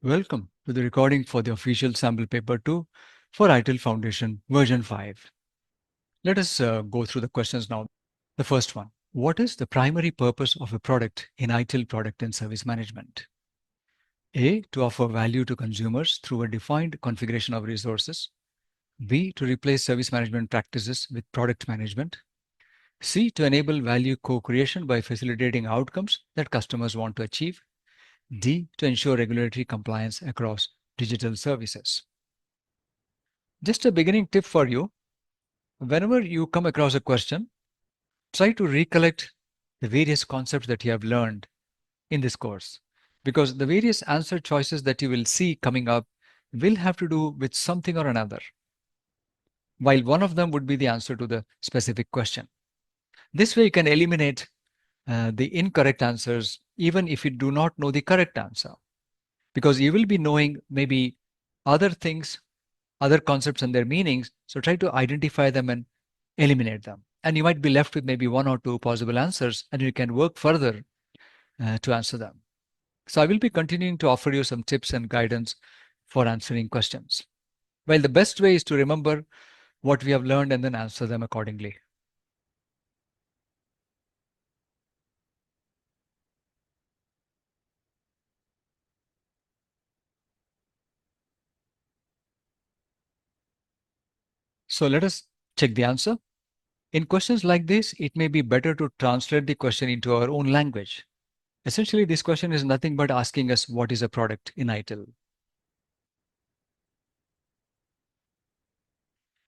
Welcome to the recording for the official sample paper 2 for ITIL Foundation version 5. Let us go through the questions now. The first one, what is the primary purpose of a product in ITIL product and service management? A, to offer value to consumers through a defined configuration of resources. B, to replace service management practices with product management. C, to enable value co-creation by facilitating outcomes that customers want to achieve. D, to ensure regulatory compliance across digital services. Just a beginning tip for you. Whenever you come across a question, try to recollect the various concepts that you have learned in this course, because the various answer choices that you will see coming up will have to do with something or another, while one of them would be the answer to the specific question. This way you can eliminate the incorrect answers even if you do not know the correct answer, because you will be knowing maybe other things, other concepts and their meanings. So try to identify them and eliminate them. And you might be left with maybe one or two possible answers, and you can work further to answer them. So I will be continuing to offer you some tips and guidance for answering questions. Well, the best way is to remember what we have learned and then answer them accordingly. So let us check the answer. In questions like this, it may be better to translate the question into our own language. Essentially, this question is nothing but asking us what is a product in ITIL.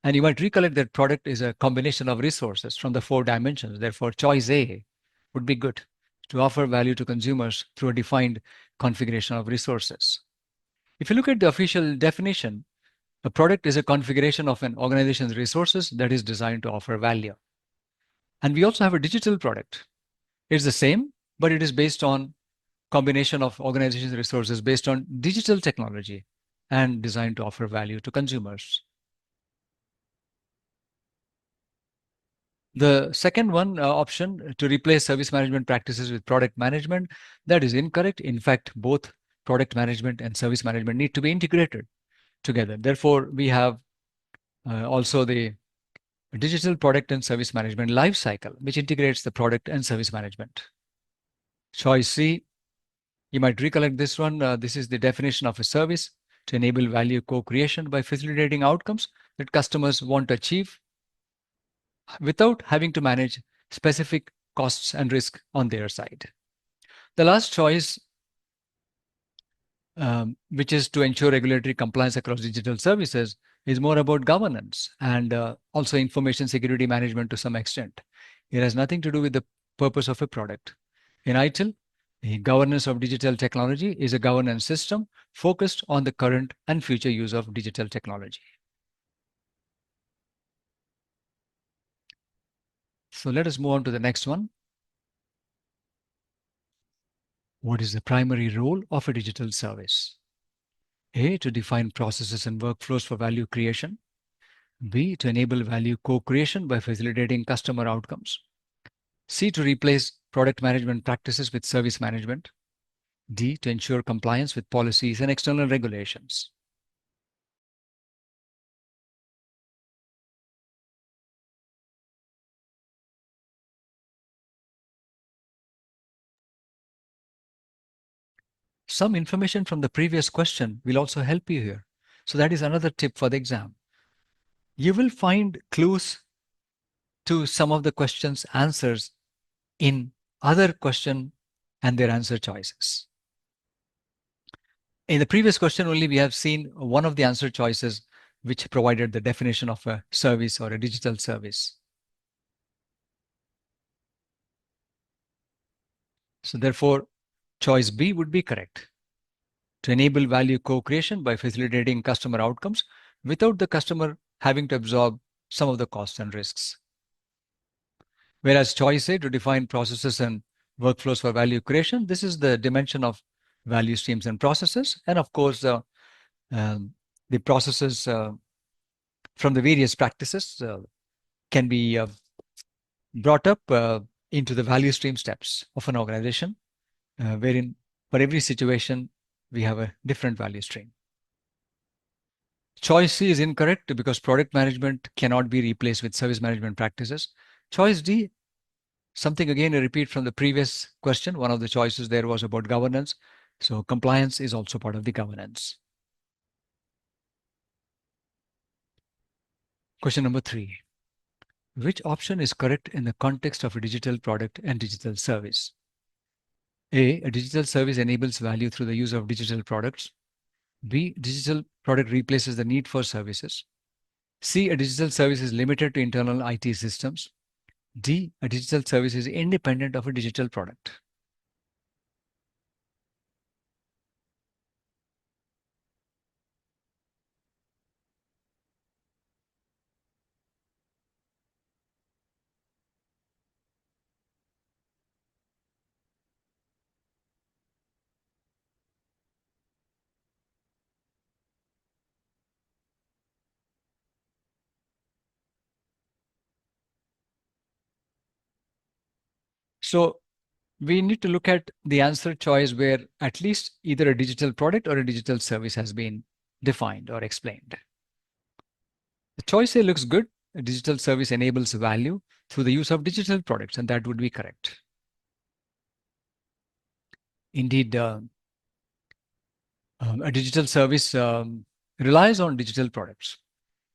And you might recollect that product is a combination of resources from the 4 dimensions. Therefore, choice A would be good, to offer value to consumers through a defined configuration of resources. If you look at the official definition, a product is a configuration of an organization's resources that is designed to offer value. And we also have a digital product. It's the same, but it is based on combination of organizations' resources based on digital technology and designed to offer value to consumers. The second one option, to replace service management practices with product management, that is incorrect. In fact, both product management and service management need to be integrated together. Therefore, we have also the digital product and service management life cycle, which integrates the product and service management. Choice C, you might recollect this one. This is the definition of a service: to enable value co-creation by facilitating outcomes that customers want to achieve without having to manage specific costs and risk on their side. The last choice, which is to ensure regulatory compliance across digital services, is more about governance and also information security management to some extent. It has nothing to do with the purpose of a product. In ITIL, the governance of digital technology is a governance system focused on the current and future use of digital technology. So let us move on to the next one. What is the primary role of a digital service? A, to define processes and workflows for value creation. B, to enable value co-creation by facilitating customer outcomes. C, to replace product management practices with service management. D, to ensure compliance with policies and external regulations. Some information from the previous question will also help you here. So that is another tip for the exam. You will find clues to some of the question's answers in other question and their answer choices. In the previous question only, we have seen one of the answer choices which provided the definition of a service or a digital service. So therefore, choice B would be correct: to enable value co-creation by facilitating customer outcomes without the customer having to absorb some of the costs and risks. Whereas choice A, to define processes and workflows for value creation, this is the dimension of value streams and processes. And of course, the processes from the various practices can be brought up into the value stream steps of an organization, wherein for every situation, we have a different value stream. Choice C is incorrect because product management cannot be replaced with service management practices. Choice D, something again a repeat from the previous question. One of the choices there was about governance. So compliance is also part of the governance. Question number 3. Which option is correct in the context of a digital product and digital service? A digital service enables value through the use of digital products. B, digital product replaces the need for services. C, a digital service is limited to internal IT systems. D, a digital service is independent of a digital product. So we need to look at the answer choice where at least either a digital product or a digital service has been defined or explained. The choice A looks good. A digital service enables value through the use of digital products, and that would be correct. Indeed, a digital service relies on digital products,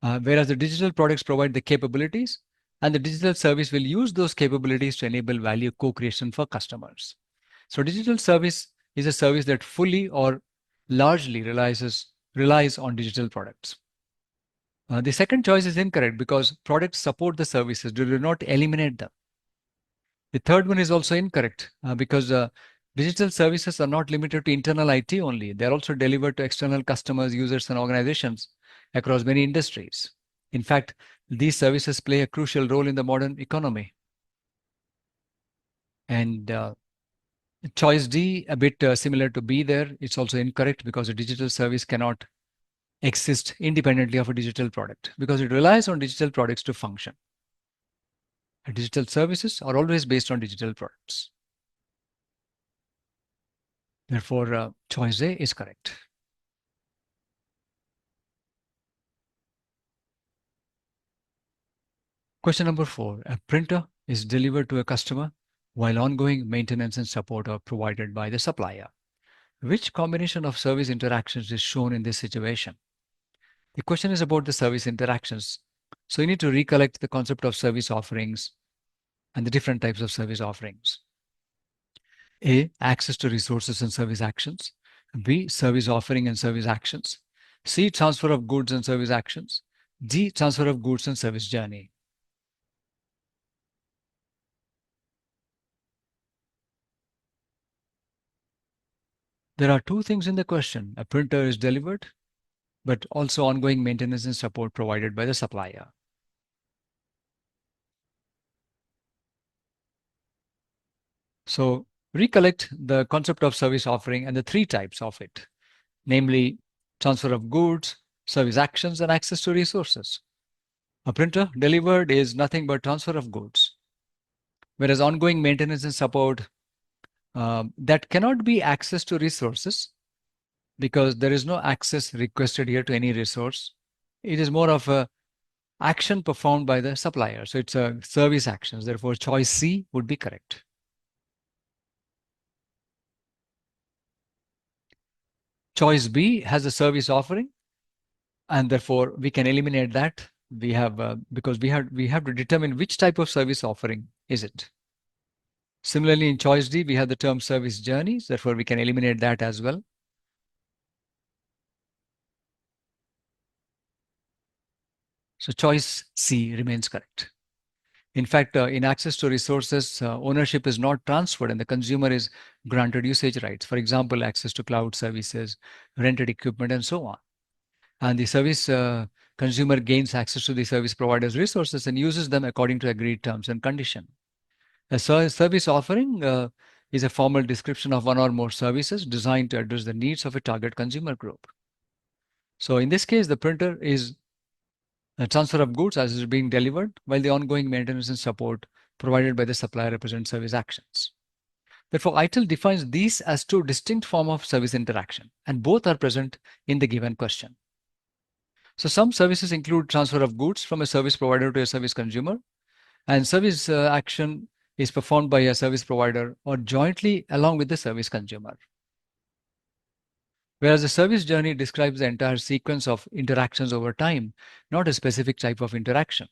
whereas the digital products provide the capabilities, and the digital service will use those capabilities to enable value co-creation for customers. So digital service is a service that fully or largely relies on digital products. The second choice is incorrect because products support the services, do not eliminate them. The third one is also incorrect because digital services are not limited to internal IT only. They're also delivered to external customers, users, and organizations across many industries. In fact, these services play a crucial role in the modern economy. And choice D, a bit similar to B there, it's also incorrect because a digital service cannot exist independently of a digital product because it relies on digital products to function. Digital services are always based on digital products. Therefore, choice A is correct. Question number 4. A printer is delivered to a customer while ongoing maintenance and support are provided by the supplier. Which combination of service interactions is shown in this situation? The question is about the service interactions. So you need to recollect the concept of service offerings and the different types of service offerings. A, access to resources and service actions. B, service offering and service actions. C, transfer of goods and service actions. D, transfer of goods and service journey. There are two things in the question. A printer is delivered, but also ongoing maintenance and support provided by the supplier. So recollect the concept of service offering and the three types of it, namely transfer of goods, service actions, and access to resources. A printer delivered is nothing but transfer of goods, whereas ongoing maintenance and support, that cannot be access to resources because there is no access requested here to any resource. It is more of a action performed by the supplier. So it's a service actions. Therefore, choice C would be correct. Choice B has a service offering, and therefore we can eliminate that. We have because we have to determine which type of service offering is it. Similarly, in choice D, we have the term service journeys. Therefore, we can eliminate that as well. So choice C remains correct. In fact, in access to resources, ownership is not transferred and the consumer is granted usage rights. For example, access to cloud services, rented equipment, and so on. And the service consumer gains access to the service provider's resources and uses them according to agreed terms and conditions. A service offering is a formal description of one or more services designed to address the needs of a target consumer group. So in this case, the printer is a transfer of goods as is being delivered, while the ongoing maintenance and support provided by the supplier represent service actions. Therefore, ITIL defines these as two distinct forms of service interaction, and both are present in the given question. So some services include transfer of goods from a service provider to a service consumer, and service action is performed by a service provider or jointly along with the service consumer. Whereas the service journey describes the entire sequence of interactions over time, not a specific type of interaction.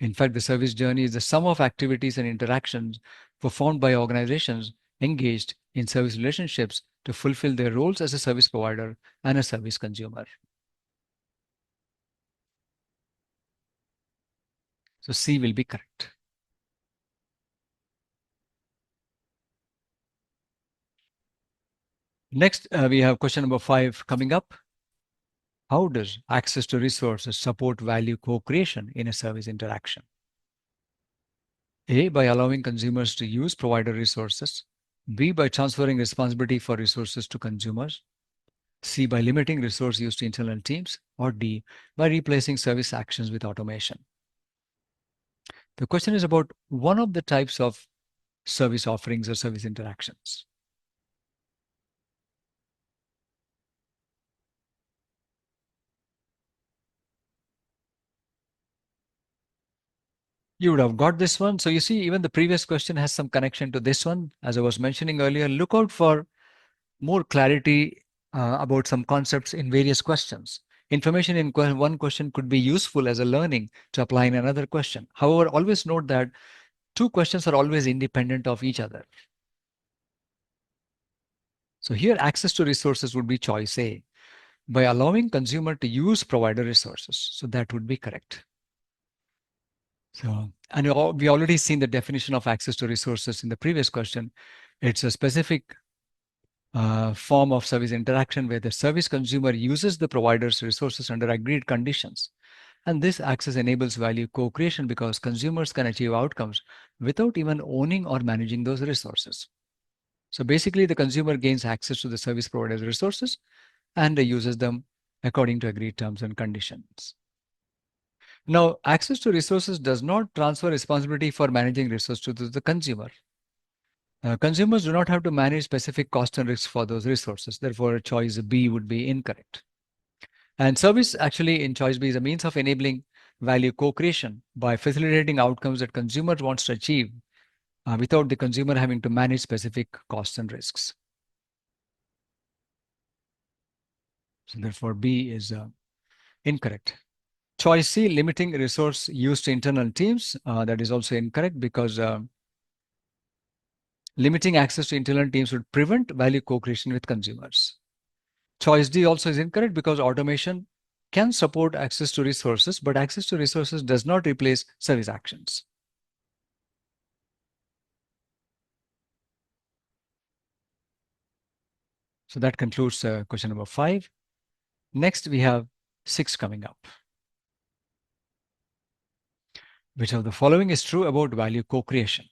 In fact, the service journey is the sum of activities and interactions performed by organizations engaged in service relationships to fulfill their roles as a service provider and a service consumer. So C will be correct. Next, we have question number 5 coming up. How does access to resources support value co-creation in a service interaction? A, by allowing consumers to use provider resources. B, by transferring responsibility for resources to consumers. C, by limiting resource use to internal teams. Or D, by replacing service actions with automation. The question is about one of the types of service offerings or service interactions. You would have got this one. So you see, even the previous question has some connection to this one. As I was mentioning earlier, look out for more clarity about some concepts in various questions. Information in one question could be useful as a learning to apply in another question. However, always note that two questions are always independent of each other. So here, access to resources would be choice A, by allowing consumer to use provider resources. So that would be correct. So, and we already seen the definition of access to resources in the previous question. It's a specific form of service interaction where the service consumer uses the provider's resources under agreed conditions. And this access enables value co-creation because consumers can achieve outcomes without even owning or managing those resources. So basically, the consumer gains access to the service provider's resources and uses them according to agreed terms and conditions. Now, access to resources does not transfer responsibility for managing resources to the consumer. Consumers do not have to manage specific costs and risks for those resources. Therefore, choice B would be incorrect. And service actually in choice B is a means of enabling value co-creation by facilitating outcomes that consumer wants to achieve without the consumer having to manage specific costs and risks. So therefore, B is incorrect. Choice C, limiting resource use to internal teams, that is also incorrect because limiting access to internal teams would prevent value co-creation with consumers. Choice D also is incorrect because automation can support access to resources, but access to resources does not replace service actions. So that concludes question number 5. Next, we have 6 coming up. Which of the following is true about value co-creation?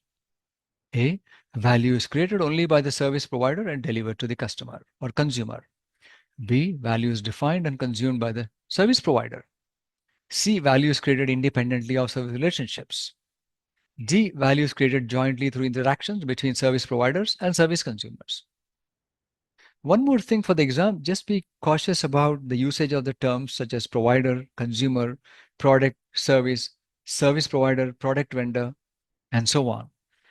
A, value is created only by the service provider and delivered to the customer or consumer. B, value is defined and consumed by the service provider. C, value is created independently of service relationships. D, value is created jointly through interactions between service providers and service consumers. One more thing for the exam, just be cautious about the usage of the terms such as provider, consumer, product, service, service provider, product vendor, and so on.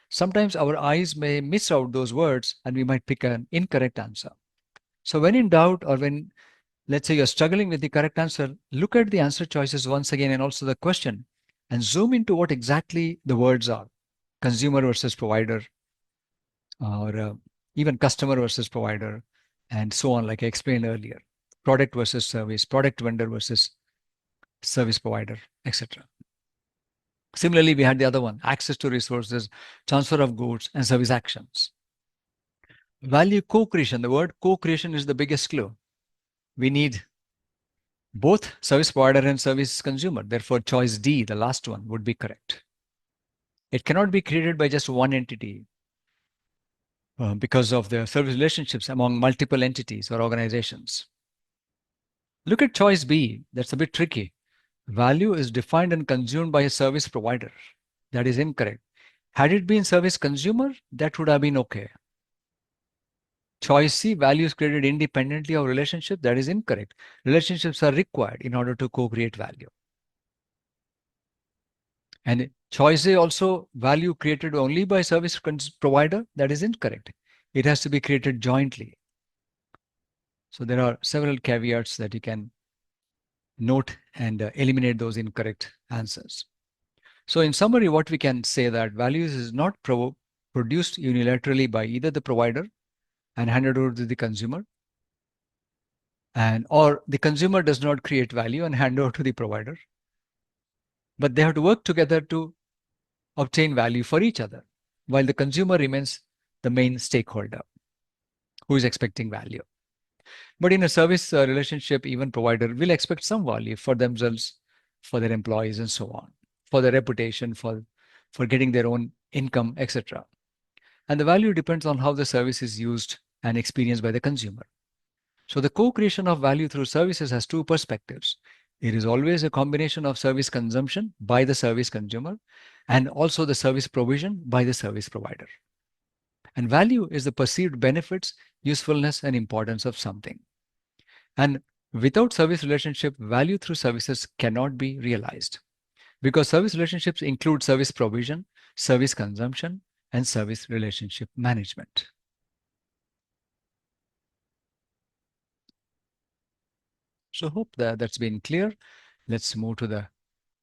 Sometimes our eyes may miss out those words and we might pick an incorrect answer. So when in doubt or when, let's say you're struggling with the correct answer, look at the answer choices once again and also the question and zoom into what exactly the words are. Consumer versus provider, or even customer versus provider, and so on, like I explained earlier. Product versus service, product vendor versus service provider, etc. Similarly, we had the other one, access to resources, transfer of goods, and service actions. Value co-creation, the word co-creation is the biggest clue. We need both service provider and service consumer. Therefore, choice D, the last one, would be correct. It cannot be created by just one entity because of the service relationships among multiple entities or organizations. Look at choice B. That's a bit tricky. Value is defined and consumed by a service provider. That is incorrect. Had it been service consumer, that would have been okay. Choice C, values created independently of relationship. That is incorrect. Relationships are required in order to co-create value. And choice A also, value created only by service provider. That is incorrect. It has to be created jointly. So there are several caveats that you can note and eliminate those incorrect answers. So in summary, what we can say that values is not produced unilaterally by either the provider and handed over to the consumer, and or the consumer does not create value and hand over to the provider, but they have to work together to obtain value for each other, while the consumer remains the main stakeholder who is expecting value. But in a service relationship, even provider will expect some value for themselves, for their employees, and so on, for their reputation, for getting their own income, etc. And the value depends on how the service is used and experienced by the consumer. So the co-creation of value through services has two perspectives. It is always a combination of service consumption by the service consumer and also the service provision by the service provider. And value is the perceived benefits, usefulness, and importance of something. And without service relationship, value through services cannot be realized because service relationships include service provision, service consumption, and service relationship management. So hope that that's been clear. Let's move to the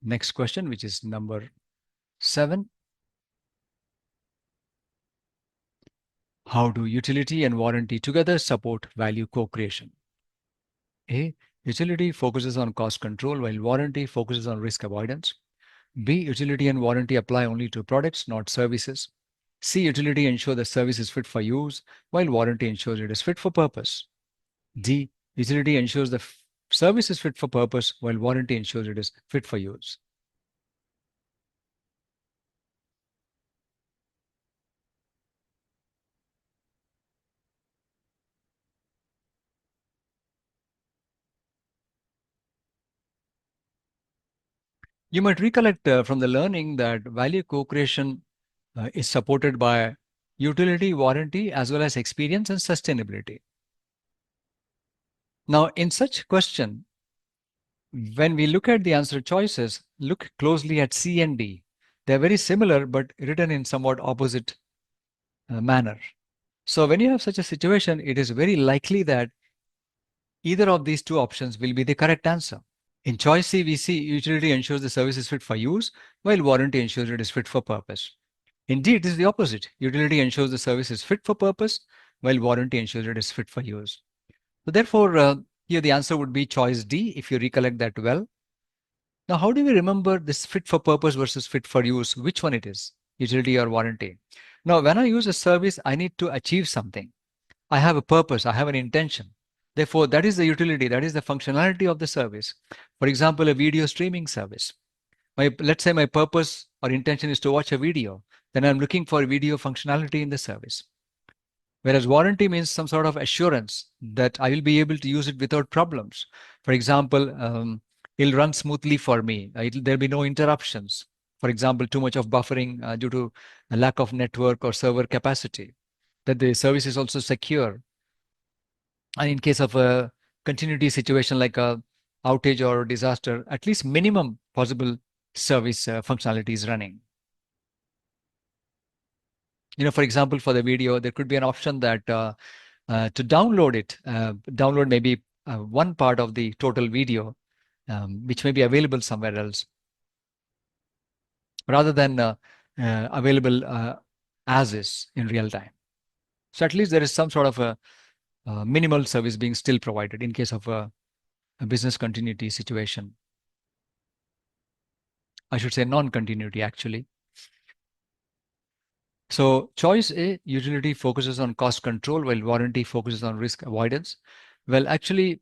next question, which is number 7. How do utility and warranty together support value co-creation? A. Utility focuses on cost control while warranty focuses on risk avoidance. B. Utility and warranty apply only to products, not services. C. Utility ensures the service is fit for use while warranty ensures it is fit for purpose. D. Utility ensures the service is fit for purpose while warranty ensures it is fit for use. You might recollect from the learning that value co-creation is supported by utility, warranty, as well as experience and sustainability. Now, in such question, when we look at the answer choices, look closely at C and D. They're very similar, but written in somewhat opposite manner. So when you have such a situation, it is very likely that either of these two options will be the correct answer. In choice C, we see utility ensures the service is fit for use, while warranty ensures it is fit for purpose. Indeed, it is the opposite. Utility ensures the service is fit for purpose, while warranty ensures it is fit for use. So therefore, here the answer would be choice D, if you recollect that well. Now, how do we remember this fit for purpose versus fit for use? Which one it is, utility or warranty? Now, when I use a service, I need to achieve something. I have a purpose, I have an intention. Therefore, that is the utility, that is the functionality of the service. For example, a video streaming service. Let's say my purpose or intention is to watch a video, then I'm looking for video functionality in the service. Whereas warranty means some sort of assurance that I will be able to use it without problems. For example, it'll run smoothly for me. There'll be no interruptions. For example, too much of buffering due to a lack of network or server capacity. That the service is also secure. And in case of a continuity situation like a outage or disaster, at least minimum possible service functionality is running. For example, for the video, there could be an option that to download it, download maybe one part of the total video, which may be available somewhere else, rather than available as is in real time. So at least there is some sort of a minimal service being still provided in case of a business continuity situation. I should say non-continuity actually. So choice A, utility focuses on cost control while warranty focuses on risk avoidance. Well, actually,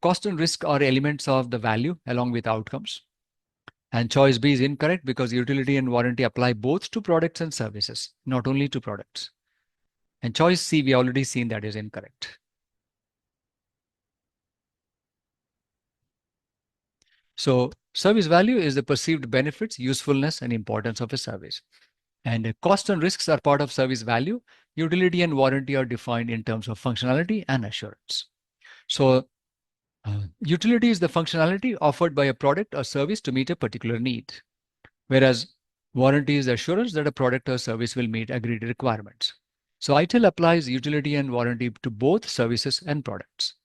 cost and risk are elements of the value along with outcomes. And choice B is incorrect because utility and warranty apply both to products and services, not only to products. And choice C, we already seen that is incorrect. So service value is the perceived benefits, usefulness, and importance of a service. And cost and risks are part of service value. Utility and warranty are defined in terms of functionality and assurance. So utility is the functionality offered by a product or service to meet a particular need, whereas warranty is the assurance that a product or service will meet agreed requirements. So ITIL applies utility and warranty to both services and products.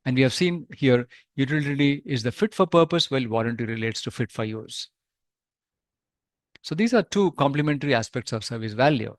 And we have seen here, utility is the fit for purpose, while warranty relates to fit for use. So these are two complementary aspects of service value.